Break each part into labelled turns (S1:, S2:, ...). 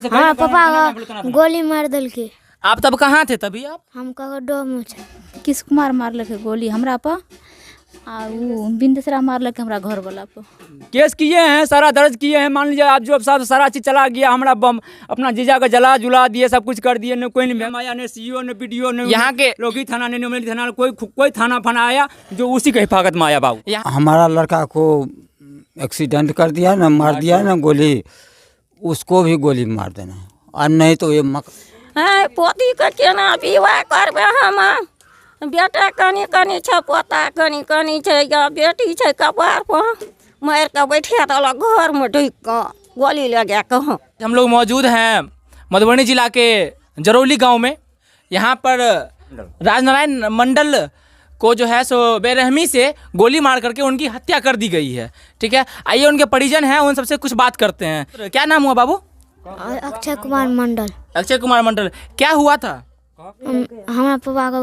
S1: हाँ पापा का गोली मार दिल के।
S2: आप तब कहाँ थे तभी आप?
S1: हम कगड्डो में छे।
S3: किस कुमार मारलक है गोली हमरा पर आ वो बिंदेसरा मारलक हमरा घर वाला पर।
S4: केस किए हैं, सारा दर्ज किए हैं। मान लीजिए आप जो सब सारा चीज़ चला गया, हमारा बम अपना जीजा का जला जुला दिए, सब कुछ कर दिए। न कोई नहीं आया, न सीईओ न बीडीओ न
S2: यहाँ के
S4: लोगी थाना ने नुमेली थाना, कोई थाना फना आया जो उसी के हिफाजत में आया बाबू।
S5: हमारा लड़का को एक्सीडेंट कर दिया ना, मार दिया ना गोली, उसको भी गोली मार देना। और नहीं तो ये
S6: पोती के केना विवाह करबे हम? बेटा कनी कनी छै, पोता कनी कनी छै, या बेटी छै कपार पर मार के बैठा देलक घर में ढुक के गोली लगा के।
S2: हम लोग मौजूद हैं मधुबनी जिला के जरौली गांव में। यहाँ पर राजनारायण मंडल को जो है सो बेरहमी से गोली मार करके उनकी हत्या कर दी गई है। ठीक है, आइए उनके परिजन हैं, उन सबसे कुछ बात करते हैं। क्या नाम हुआ बाबू?
S1: अक्षय कुमार मंडल।
S2: अक्षय कुमार मंडल, क्या हुआ था?
S1: हमारा पापा का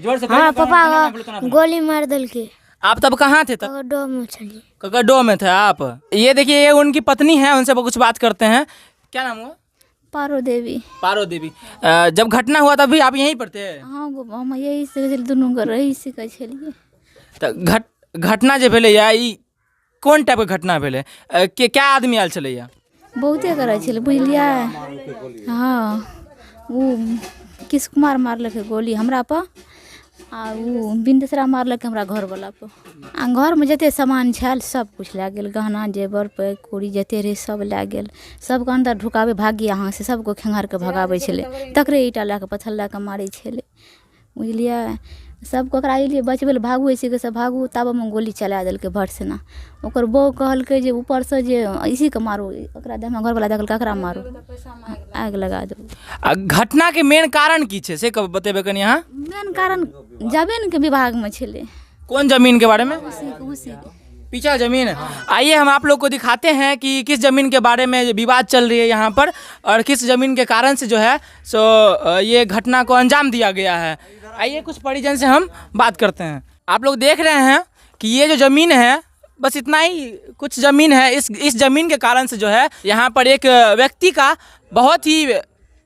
S2: जोर से
S1: हमारा पापा का गोली मार दिल के।
S2: आप तब कहाँ थे तब?
S1: कगड्डो में छे।
S2: कगड्डो में थे आप। ये देखिए, ये उनकी पत्नी है, उनसे कुछ बात करते हैं। क्या नाम हुआ?
S3: पारो देवी।
S2: पारो देवी। जब घटना हुआ तभी आप यहीं पर थे?
S3: हाँ हम यही से दुनू घर रही सीखे छलिए।
S2: तो घटना जो भेलै ई कोन टाइप के घटना भेलै? क्या आदमी आयल छलैया?
S3: बहुते करे छले बुझलिए। हाँ वो किस कुमार मारलक है गोली हमरा पर आ वो बिंदेसरा मारलक हमरा घर वाला पर। आ घर में जते सामान छल सब कुछ लै गेल, गहना जेवर पे कुड़ी जते रहे सब लै गेल। सबके अंदर ढुकावे भागी यहाँ से, सबको खेंगार के भगावे छले, तकरे ईटा ला के पत्थर ला के मारे छले बुझलिए। सबको ओकरा लिए बचबे ले भागू, ऐसे के सब भागू, तब में गोली चला दिल के भट सेना। ओकर बहू कहलकै जे ऊपर से जे इसी के मारो, ओकरा दे घर वाला देखल ककरा मारो, आग लगा दो।
S2: घटना के मेन कारण की छे से कब बतेबे कनी? यहाँ
S3: मेन कारण जमीन के विभाग में छले।
S2: कौन जमीन के बारे में?
S3: उसी
S2: पीछा जमीन। आइए हम आप लोग को दिखाते हैं कि किस जमीन के बारे में विवाद चल रही है यहाँ पर, और किस जमीन के कारण से जो है सो ये घटना को अंजाम दिया गया है। आइए कुछ परिजन से हम बात करते हैं। आप लोग देख रहे हैं कि ये जो ज़मीन है, बस इतना ही कुछ ज़मीन है। इस ज़मीन के कारण से जो है यहाँ पर एक व्यक्ति का बहुत ही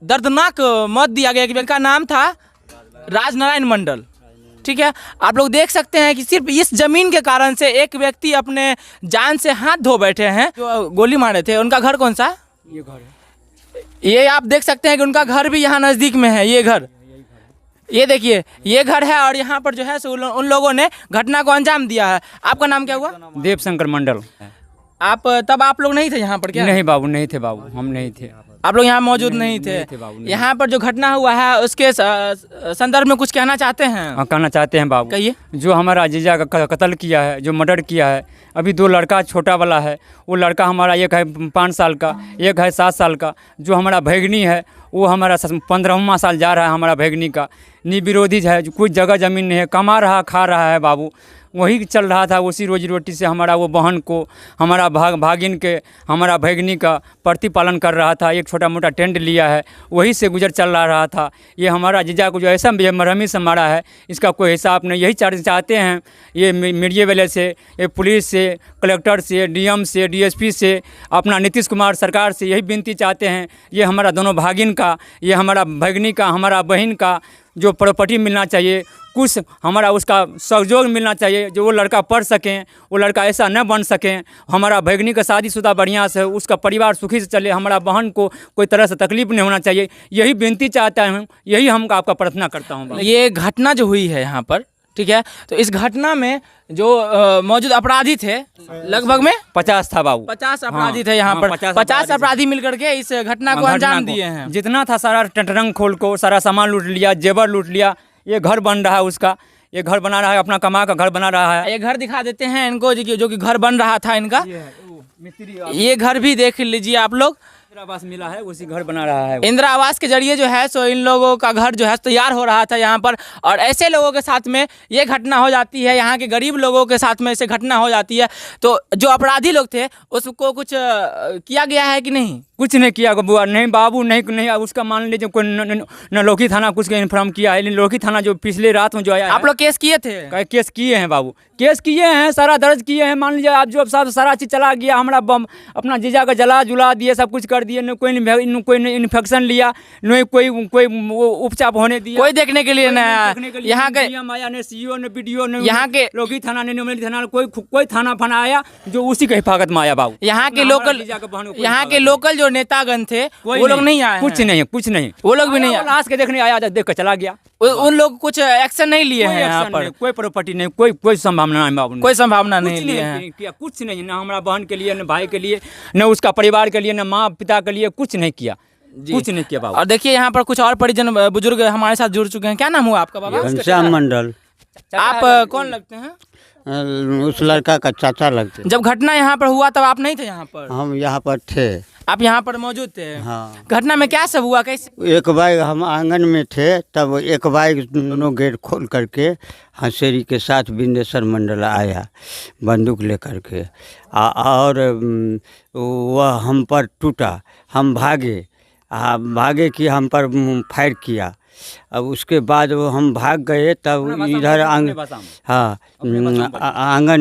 S2: दर्दनाक मौत दिया गया। व्यक्ति का नाम था राजनारायण मंडल। ठीक है, आप लोग देख सकते हैं कि सिर्फ इस ज़मीन के कारण से एक व्यक्ति अपने जान से हाथ धो बैठे हैं। जो गोली मारे थे उनका घर कौन सा?
S4: ये घर है।
S2: ये आप देख सकते हैं कि उनका घर भी यहाँ नज़दीक में है। ये घर, ये देखिए, ये घर है, और यहाँ पर जो है सो उन लोगों ने घटना को अंजाम दिया है। आपका नाम क्या हुआ?
S4: देवशंकर मंडल।
S2: आप तब आप लोग नहीं थे यहाँ पर क्या?
S4: नहीं बाबू, नहीं थे बाबू, हम नहीं थे।
S2: आप लोग यहाँ मौजूद नहीं थे? यहाँ पर जो घटना हुआ है उसके संदर्भ में कुछ कहना चाहते हैं?
S4: हाँ, कहना चाहते हैं बाबू।
S2: कहिए।
S4: जो हमारा जीजा का कत्ल किया है, जो मर्डर किया है, अभी 2 लड़का छोटा वाला है। वो लड़का हमारा एक है 5 साल का, एक है 7 साल का। जो हमारा भैगनी है वो हमारा 15वां साल जा रहा है। हमारा भैगनी का निर्विरोधी है, कुछ जगह ज़मीन नहीं है, कमा रहा खा रहा है बाबू, वही चल रहा था। उसी रोजी रोटी से हमारा वो बहन को, हमारा भागिन के, हमारा भैगनी का प्रतिपालन कर रहा था। एक छोटा मोटा टेंट लिया है, वही से गुजर चल रहा था। ये हमारा जीजा को जो ऐसा बेरहमी से मारा है, इसका कोई हिसाब नहीं। यही चाहते हैं ये मीडिया वाले से, ये पुलिस से, कलेक्टर से, डीएम से, डीएसपी से, अपना नीतीश कुमार सरकार से यही विनती चाहते हैं। ये हमारा दोनों भागिन का, ये हमारा भैगनी का, हमारा बहन का जो प्रॉपर्टी मिलना चाहिए, कुछ हमारा उसका सहयोग मिलना चाहिए, जो वो लड़का पढ़ सकें, वो लड़का ऐसा न बन सकें। हमारा भैगनी का शादीशुदा बढ़िया से, उसका परिवार सुखी से चले, हमारा बहन को कोई तरह से तकलीफ नहीं होना चाहिए। यही विनती चाहता हूँ, यही हम आपका प्रार्थना करता हूँ।
S2: ये घटना जो हुई है यहाँ पर, ठीक है, तो इस घटना में जो मौजूद अपराधी थे लगभग में
S4: 50 था बाबू।
S2: 50 अपराधी थे यहाँ पर। 50 अपराधी मिलकर के इस घटना को अंजाम दिए हैं।
S4: जितना था सारा टंटरंग खोल को सारा सामान लूट लिया, जेवर लूट लिया। ये घर बन रहा है उसका, ये घर बना रहा है, अपना कमा का घर बना रहा है।
S2: ये घर दिखा देते हैं इनको, जो कि घर बन रहा था इनका। ये घर भी देख लीजिए आप लोग,
S4: इंदिरा आवास मिला है, उसी घर बना रहा है।
S2: इंदिरा आवास के जरिए जो है सो इन लोगों का घर जो है तैयार हो रहा था यहाँ पर, और ऐसे लोगों के साथ में ये घटना हो जाती है। यहाँ के गरीब लोगों के साथ में ऐसे घटना हो जाती है। तो जो अपराधी लोग थे उसको कुछ किया गया है कि नहीं?
S4: कुछ नहीं किया बुआ, नहीं बाबू नहीं नहीं उसका मान लीजिए कोई न लौकी थाना कुछ इन्फॉर्म किया है। लौकी थाना जो पिछले रात में जो आया
S2: आप लोग केस किए थे?
S4: केस किए हैं बाबू, केस किए हैं, सारा दर्ज किए हैं। मान लीजिए आप जो सब सारा चीज़ चला गया, हमारा बम अपना जीजा का जला जुला दिए, सब कुछ कर दिए। न कोई इन्फेक्शन लिया, न कोई उपचार होने दिया,
S2: कोई देखने के लिए ना यहाँ के
S4: आया, न सीईओ न बीडीओ न
S2: यहाँ के
S4: लौकी थाना ने नुमली थाना कोई थाना फना आया जो उसी के हिफाजत में आया बाबू।
S2: यहाँ के लोकल जो नेतागण थे वो लोग नहीं आए?
S4: कुछ नहीं
S2: वो लोग भी नहीं आए?
S4: लाश के देखने आया, देख कर चला गया।
S2: उन लोग कुछ एक्शन नहीं लिए हैं यहाँ पर?
S4: कोई प्रॉपर्टी नहीं, कोई संभावना नहीं बाबू,
S2: कोई संभावना नहीं लिए हैं?
S4: कुछ नहीं, ना हमारा बहन के लिए, न भाई के लिए, न उसका परिवार के लिए, न माँ पिता के लिए, कुछ नहीं किया, कुछ नहीं किया बाबू।
S2: और देखिए यहाँ पर कुछ और परिजन बुजुर्ग हमारे साथ जुड़ चुके हैं। क्या नाम हुआ आपका बाबा?
S5: घनश्याम मंडल।
S2: आप कौन लगते हैं?
S5: उस लड़का का चाचा लगते।
S2: जब घटना यहाँ पर हुआ तब आप नहीं थे यहाँ पर?
S5: हम यहाँ पर थे।
S2: आप यहाँ पर मौजूद थे?
S5: हाँ।
S2: घटना में क्या सब हुआ, कैसे?
S5: एक बाइक हम आंगन में थे, तब एक बाइक दोनों गेट खोल करके हंसेरी के साथ बिंदेश्वर मंडल आया बंदूक लेकर के, और वह हम पर टूटा। हम भागे कि हम पर फायर किया। अब उसके बाद वो हम भाग गए, तब इधर आंगन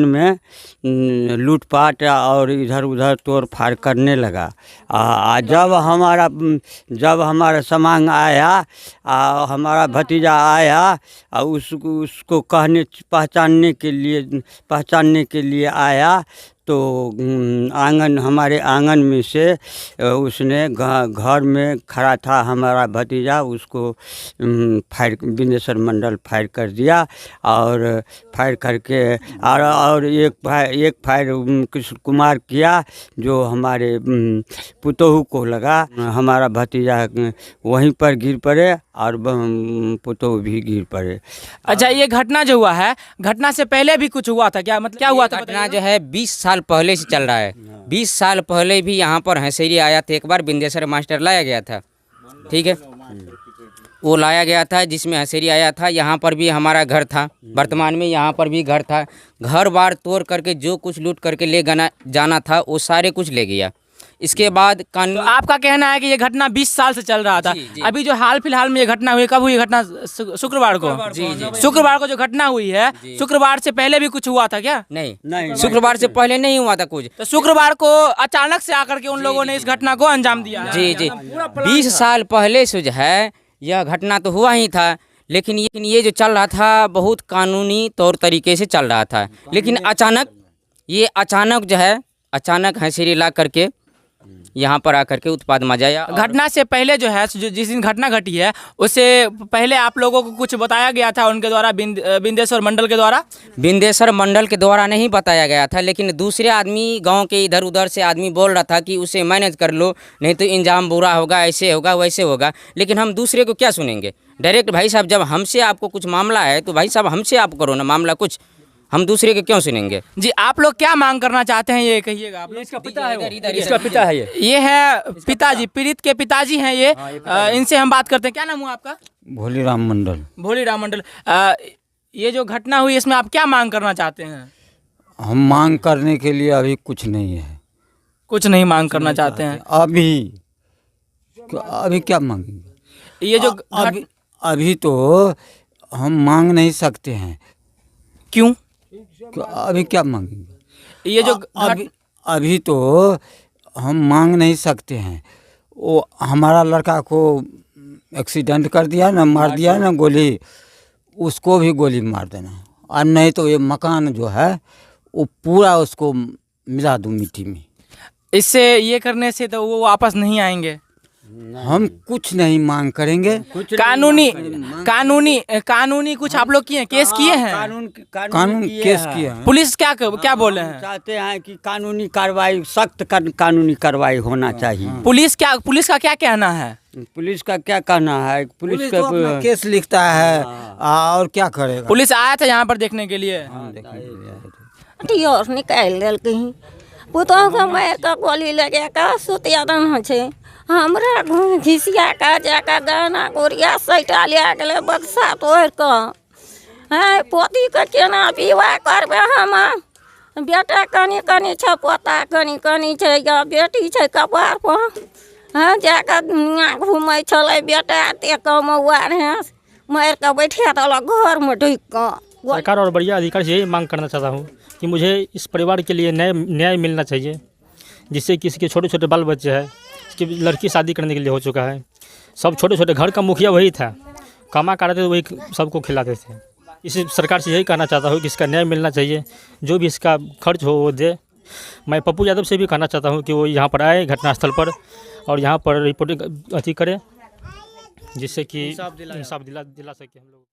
S5: में लूटपाट और इधर उधर तोड़ फाड़ करने लगा। जब हमारा सामान आया, हमारा भतीजा आया, उसको पहचानने के लिए आया, तो हमारे आंगन में से उसने घर में खड़ा था हमारा भतीजा, उसको बिंदेश्वर मंडल फायर कर दिया। और फायर करके और एक फायर कृष्ण कुमार किया, जो हमारे पुतोहू को लगा। हमारा भतीजा वहीं पर गिर पड़े और पुतोहू भी गिर पड़े।
S2: अच्छा, ये घटना जो हुआ है, घटना से पहले भी कुछ हुआ था क्या? मतलब क्या हुआ था?
S7: घटना जो है 20 साल पहले से चल रहा है। 20 साल पहले भी यहाँ पर हंसेरी आया था, एक बार बिंदेश्वर मास्टर लाया गया था, ठीक है, वो लाया गया था जिसमें हंसेरी आया था। यहाँ पर भी हमारा घर था, वर्तमान में यहाँ पर भी घर था। घर बार तोड़ करके जो कुछ लूट करके ले जाना था वो सारे कुछ ले गया। इसके बाद कानून
S2: तो आपका कहना है कि ये घटना 20 साल से चल रहा था।
S7: जी।
S2: अभी जो हाल फिलहाल में ये घटना हुई, कब हुई घटना? शुक्रवार को। शुक्रवार को जो घटना हुई है, शुक्रवार से पहले भी कुछ हुआ था क्या?
S7: नहीं, शुक्रवार से पहले नहीं हुआ था कुछ।
S2: तो शुक्रवार को अचानक से आकर के उन लोगों ने इस घटना को अंजाम दिया है।
S7: जी 20 साल पहले से जो है यह घटना तो हुआ ही था, लेकिन ये जो चल रहा था बहुत कानूनी तौर तरीके से चल रहा था। लेकिन अचानक जो है हंसेरी ला करके यहाँ पर आकर के उत्पाद मचाया।
S2: घटना से पहले जो है, जिस दिन घटना घटी है उससे पहले आप लोगों को कुछ बताया गया था उनके द्वारा, बिंदेश्वर मंडल के द्वारा?
S7: बिंदेश्वर मंडल के द्वारा नहीं बताया गया था, लेकिन दूसरे आदमी गांव के इधर उधर से आदमी बोल रहा था कि उसे मैनेज कर लो, नहीं तो इंजाम बुरा होगा, ऐसे होगा वैसे होगा। लेकिन हम दूसरे को क्या सुनेंगे? डायरेक्ट भाई साहब, जब हमसे आपको कुछ मामला है तो भाई साहब हमसे आप करो ना मामला कुछ, हम दूसरे के क्यों सुनेंगे?
S2: जी, आप लोग क्या मांग करना चाहते हैं, ये कहिएगा आप लोग?
S4: इसका पिता है, इसका पिता है,
S2: ये है पिताजी, पीड़ित के पिताजी हैं ये। इनसे हम बात करते हैं। क्या नाम हुआ आपका?
S5: भोलीराम मंडल।
S2: भोलीराम मंडल। ये जो घटना हुई इसमें आप क्या मांग करना चाहते हैं?
S5: हम मांग करने के लिए अभी कुछ नहीं है।
S2: कुछ नहीं मांग करना चाहते हैं
S5: अभी क्या मांगेंगे?
S2: ये जो
S5: अभी तो हम मांग नहीं सकते हैं।
S2: क्यों?
S5: अभी क्या मांगेंगे?
S2: ये जो
S5: अभी तो हम मांग नहीं सकते हैं। वो हमारा लड़का को एक्सीडेंट कर दिया ना, मार दिया ना गोली, उसको भी गोली मार देना। और नहीं तो ये मकान जो है वो पूरा उसको मिला दूँ मिट्टी में।
S2: इससे ये करने से तो वो वापस नहीं आएंगे।
S5: हम कुछ नहीं मांग करेंगे।
S2: कानूनी कुछ आप लोग किए, केस किए हैं?
S5: कानून केस किए हैं।
S2: पुलिस क्या बोले हैं?
S5: चाहते हैं कि कानूनी कार्रवाई, सख्त कानूनी कार्रवाई होना चाहिए।
S2: पुलिस का क्या कहना है?
S5: पुलिस का क्या कहना है? पुलिस का केस लिखता है और क्या करेगा?
S2: पुलिस आया था यहाँ पर देखने के लिए।
S6: और निकाल दिल कहीं पुतोह का मार का गोली लगे का सुतिया दन छे। हमरा घिसिया का जाका गाना गोरिया सैटा लिया गेले बक्सा तोड़ के। है पोती के केना विवाह करबे हम? बेटा कनी छ, पोता कनी छ, या बेटी छै कपार पर। हाँ जाकर दुनिया घूमै छलै बेटा ते कमौआ है मार के बैठा देलक घर में ढुक के।
S8: सरकार और बढ़िया अधिकारी से यही मांग करना चाहता हूँ कि मुझे इस परिवार के लिए न्याय मिलना चाहिए, जिससे किसी के छोटे छोटे बाल बच्चे हैं, इसकी लड़की शादी करने के लिए हो चुका है, सब छोटे छोटे घर का मुखिया वही था, कमा कराते वही सबको खिलाते थे। इस सरकार से यही कहना चाहता हूँ कि इसका न्याय मिलना चाहिए, जो भी इसका खर्च हो वो दे। मैं पप्पू यादव से भी कहना चाहता हूँ कि वो यहाँ पर आए घटनास्थल पर और यहाँ पर रिपोर्टिंग अथी करे, जिससे कि इंसाफ दिला सके हम लोग।